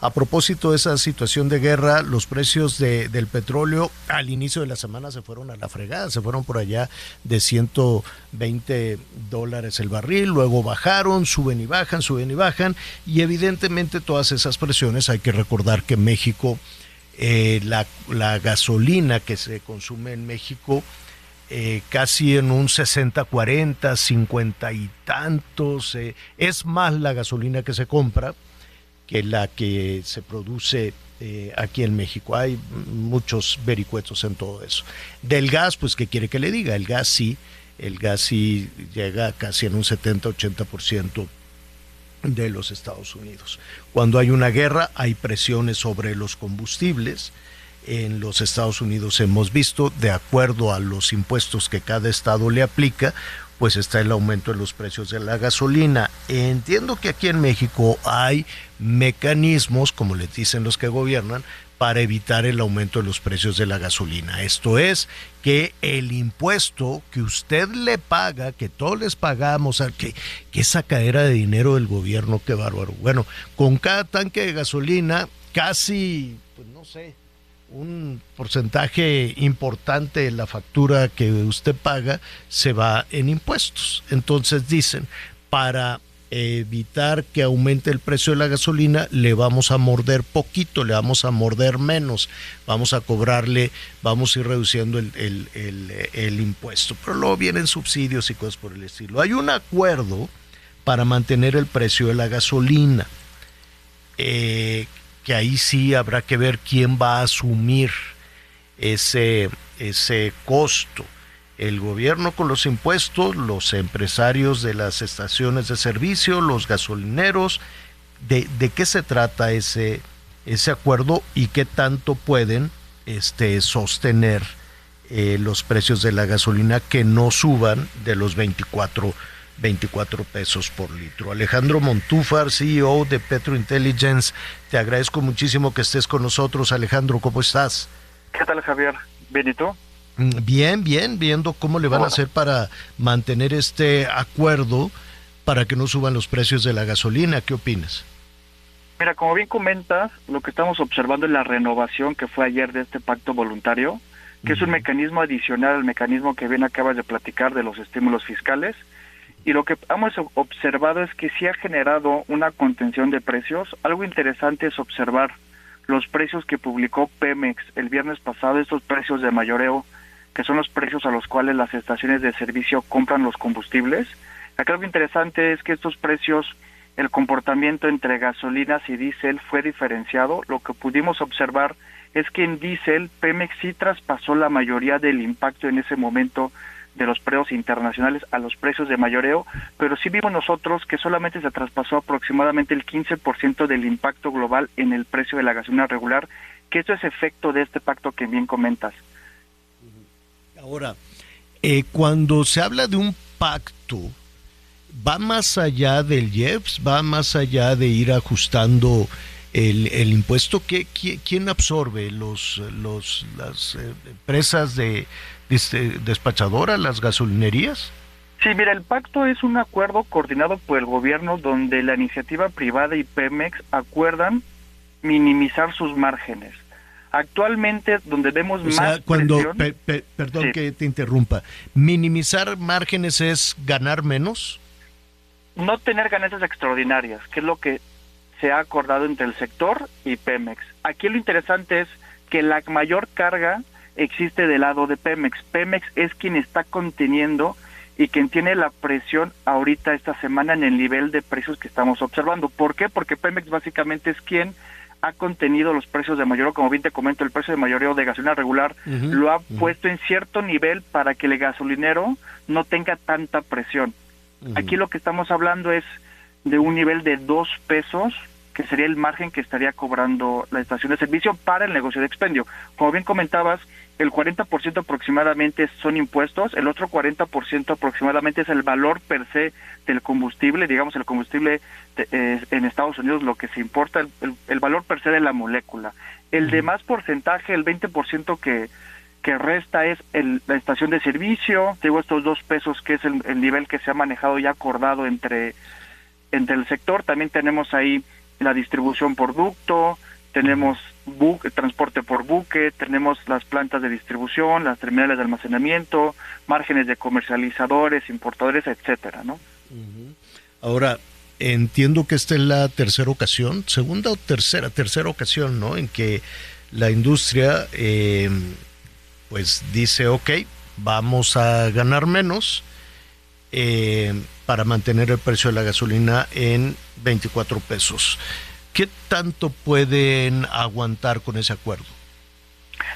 A propósito de esa situación de guerra, los precios del petróleo al inicio de la semana se fueron a la fregada, se fueron por allá de $120 el barril, luego bajaron, suben y bajan, y evidentemente todas esas presiones, hay que recordar que México, la gasolina que se consume en México, casi en un 60-40, 50 y tantos, es más la gasolina que se compra que la que se produce aquí en México. Hay muchos vericuetos en todo eso. Del gas, pues, ¿qué quiere que le diga? El gas sí llega casi en un 70-80% de los Estados Unidos. Cuando hay una guerra, hay presiones sobre los combustibles. En los Estados Unidos hemos visto, de acuerdo a los impuestos que cada estado le aplica, pues está el aumento en los precios de la gasolina. Entiendo que aquí en México hay mecanismos, como les dicen los que gobiernan, para evitar el aumento de los precios de la gasolina. Esto es, que el impuesto que usted le paga, que todos les pagamos, que esa cadera de dinero del gobierno, qué bárbaro. Bueno, con cada tanque de gasolina, casi, pues no sé, un porcentaje importante de la factura que usted paga se va en impuestos. Entonces dicen, para evitar que aumente el precio de la gasolina, le vamos a morder poquito, le vamos a morder menos, vamos a cobrarle, vamos a ir reduciendo el impuesto. Pero luego vienen subsidios y cosas por el estilo. Hay un acuerdo para mantener el precio de la gasolina, que ahí sí habrá que ver quién va a asumir ese costo. El gobierno con los impuestos, los empresarios de las estaciones de servicio, los gasolineros. ¿De qué se trata ese acuerdo y qué tanto pueden sostener los precios de la gasolina que no suban de los 24 pesos por litro? Alejandro Montúfar, CEO de Petrointelligence, te agradezco muchísimo que estés con nosotros. Alejandro, ¿cómo estás? ¿Qué tal, Javier? ¿Bien y tú? Bien, viendo cómo le van a hacer para mantener este acuerdo para que no suban los precios de la gasolina. ¿Qué opinas? Mira, como bien comentas, lo que estamos observando es la renovación que fue ayer de este pacto voluntario, que es un mecanismo adicional al mecanismo que bien acabas de platicar de los estímulos fiscales. Y lo que hemos observado es que sí ha generado una contención de precios. Algo interesante es observar los precios que publicó Pemex el viernes pasado, estos precios de mayoreo, que son los precios a los cuales las estaciones de servicio compran los combustibles. Acá algo interesante es que estos precios, el comportamiento entre gasolinas y diésel fue diferenciado. Lo que pudimos observar es que en diésel Pemex sí traspasó la mayoría del impacto en ese momento de los precios internacionales a los precios de mayoreo, pero sí vimos nosotros que solamente se traspasó aproximadamente el 15% del impacto global en el precio de la gasolina regular, que esto es efecto de este pacto que bien comentas. Ahora, cuando se habla de un pacto, ¿va más allá del IEPS? ¿Va más allá de ir ajustando el impuesto? ¿Quién absorbe? ¿Las empresas de despachadoras, las gasolinerías? Sí, mira, el pacto es un acuerdo coordinado por el gobierno donde la iniciativa privada y Pemex acuerdan minimizar sus márgenes. Actualmente, donde vemos más presión... Perdón, sí, que te interrumpa. ¿Minimizar márgenes es ganar menos? No tener ganancias extraordinarias, que es lo que se ha acordado entre el sector y Pemex. Aquí lo interesante es que la mayor carga existe del lado de Pemex. Pemex es quien está conteniendo y quien tiene la presión ahorita esta semana en el nivel de precios que estamos observando. ¿Por qué? Porque Pemex básicamente es quien ha contenido los precios de mayoreo. Como bien te comento, el precio de mayoreo de gasolina regular lo ha puesto en cierto nivel para que el gasolinero no tenga tanta presión. Aquí lo que estamos hablando es de un nivel de 2 pesos, que sería el margen que estaría cobrando la estación de servicio para el negocio de expendio. Como bien comentabas, el 40% aproximadamente son impuestos, el otro 40% aproximadamente es el valor per se del combustible. Digamos, el combustible en Estados Unidos, lo que se importa, el valor per se de la molécula. El demás porcentaje, el 20% que resta, es la estación de servicio. Digo, estos 2 pesos, que es el nivel que se ha manejado y acordado entre el sector. También tenemos ahí la distribución por ducto, tenemos transporte por buque, tenemos las plantas de distribución, las terminales de almacenamiento, márgenes de comercializadores, importadores, etcétera, ¿no? Ahora, entiendo que esta es la segunda o tercera ocasión, ¿no? En que la industria, pues dice, ok, vamos a ganar menos para mantener el precio de la gasolina en 24 pesos. ¿Qué tanto pueden aguantar con ese acuerdo?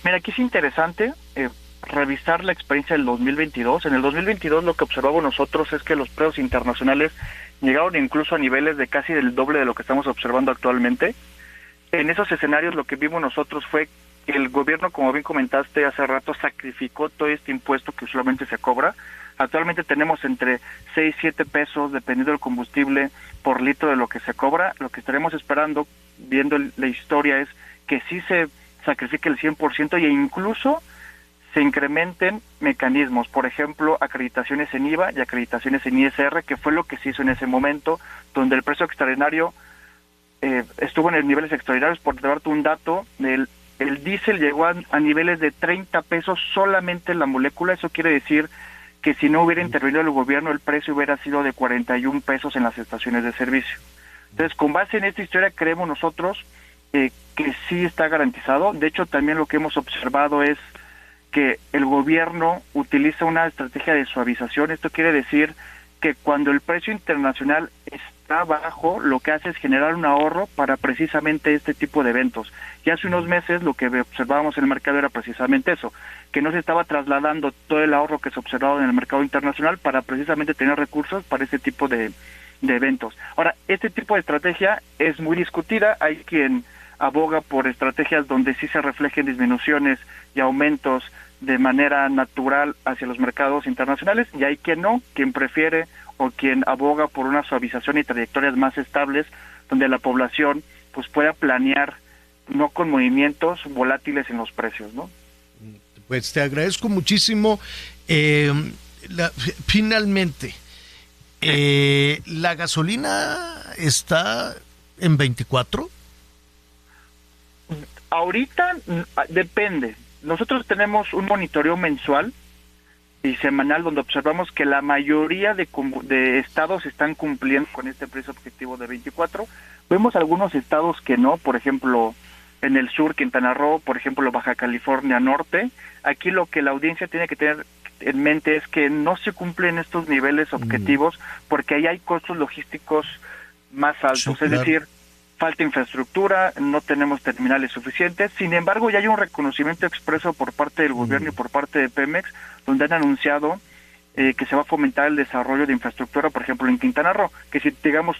Mira, aquí es interesante revisar la experiencia del 2022. En el 2022 lo que observamos nosotros es que los precios internacionales llegaron incluso a niveles de casi del doble de lo que estamos observando actualmente. En esos escenarios lo que vimos nosotros fue que el gobierno, como bien comentaste hace rato, sacrificó todo este impuesto que usualmente se cobra. Actualmente tenemos entre 6 y 7 pesos, dependiendo del combustible, por litro de lo que se cobra. Lo que estaremos esperando, viendo la historia, es que sí se sacrifique el 100% e incluso se incrementen mecanismos, por ejemplo, acreditaciones en IVA y acreditaciones en ISR, que fue lo que se hizo en ese momento, donde el precio extraordinario estuvo en niveles extraordinarios. Por darte un dato, el diésel llegó a niveles de 30 pesos solamente la molécula. Eso quiere decir que si no hubiera intervenido el gobierno, el precio hubiera sido de 41 pesos en las estaciones de servicio. Entonces, con base en esta historia, creemos nosotros que sí está garantizado. De hecho, también lo que hemos observado es que el gobierno utiliza una estrategia de suavización. Esto quiere decir que cuando el precio internacional está bajo, lo que hace es generar un ahorro para precisamente este tipo de eventos. Y hace unos meses lo que observábamos en el mercado era precisamente eso, que no se estaba trasladando todo el ahorro que se observaba en el mercado internacional para precisamente tener recursos para este tipo de eventos. Ahora, este tipo de estrategia es muy discutida. Hay quien aboga por estrategias donde sí se reflejen disminuciones y aumentos de manera natural hacia los mercados internacionales, y hay quien no, quien prefiere o quien aboga por una suavización y trayectorias más estables, donde la población pues pueda planear, no con movimientos volátiles en los precios, ¿no? Pues te agradezco muchísimo. Finalmente, ¿la gasolina está en 24? Ahorita depende. Nosotros tenemos un monitoreo mensual y semanal donde observamos que la mayoría de estados están cumpliendo con este precio objetivo de 24. Vemos algunos estados que no, por ejemplo, en el sur, Quintana Roo, por ejemplo, Baja California Norte. Aquí lo que la audiencia tiene que tener en mente es que no se cumplen estos niveles objetivos porque ahí hay costos logísticos más altos. Sí, claro. Es decir, falta infraestructura, no tenemos terminales suficientes. Sin embargo, ya hay un reconocimiento expreso por parte del gobierno y por parte de Pemex, donde han anunciado que se va a fomentar el desarrollo de infraestructura, por ejemplo, en Quintana Roo, que si, digamos,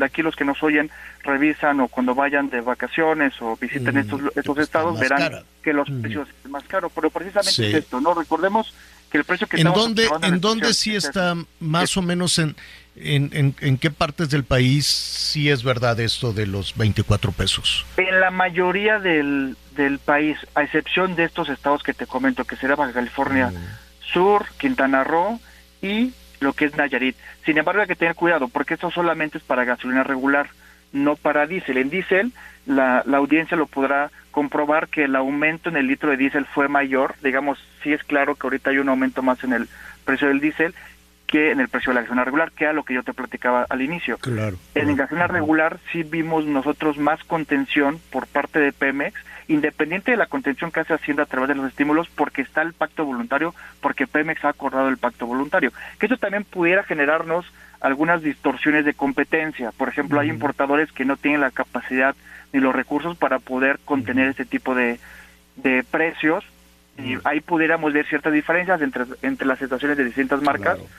aquí los que nos oyen revisan o cuando vayan de vacaciones o visiten estos estados, verán cara. Que los precios es más caro, pero precisamente es esto, ¿no? Recordemos que el precio que estamos observando ¿En dónde sí está más o menos en qué partes del país sí es verdad esto de los 24 pesos? En la mayoría del país, a excepción de estos estados que te comento, que será Baja California Sur, Quintana Roo y lo que es Nayarit. Sin embargo, hay que tener cuidado porque esto solamente es para gasolina regular, no para diésel. En diésel, la audiencia lo podrá comprobar que el aumento en el litro de diésel fue mayor. Digamos, sí es claro que ahorita hay un aumento más en el precio del diésel que en el precio de la gasolina regular, que era lo que yo te platicaba al inicio. Claro. En gasolina regular sí vimos nosotros más contención por parte de Pemex, independiente de la contención que hace Hacienda a través de los estímulos, porque está el pacto voluntario, porque Pemex ha acordado el pacto voluntario. Que eso también pudiera generarnos algunas distorsiones de competencia. Por ejemplo, hay importadores que no tienen la capacidad ni los recursos para poder contener este tipo de precios, y ahí pudiéramos ver ciertas diferencias entre las estaciones de distintas marcas. Claro.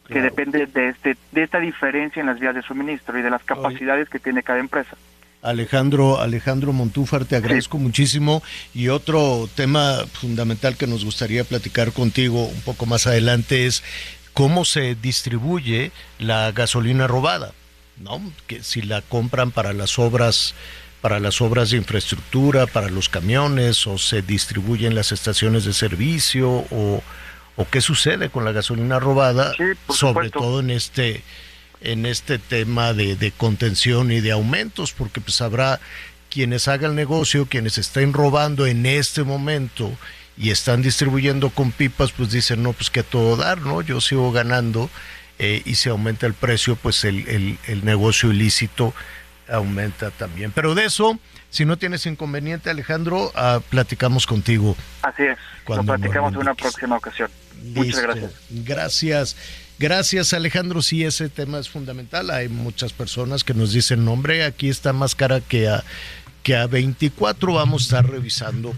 Que depende de esta diferencia en las vías de suministro y de las capacidades que tiene cada empresa. Alejandro Montúfar, te agradezco muchísimo. Y otro tema fundamental que nos gustaría platicar contigo un poco más adelante es cómo se distribuye la gasolina robada, ¿no? Que si la compran para las obras de infraestructura, para los camiones, o se distribuye en las estaciones de servicio, o qué sucede con la gasolina robada, sí, sobre todo en este en este tema de contención y de aumentos, porque pues habrá quienes hagan negocio, quienes estén robando en este momento y están distribuyendo con pipas, pues dicen, no, pues que a todo dar, ¿no? Yo sigo ganando, y si aumenta el precio, pues el negocio ilícito aumenta también. Pero de eso, si no tienes inconveniente, Alejandro, platicamos contigo. Así es, lo platicamos en una próxima ocasión. Listo. Muchas gracias. Gracias, Alejandro. Sí, ese tema es fundamental. Hay muchas personas que nos dicen, hombre, aquí está más cara que a 24. Vamos a estar revisando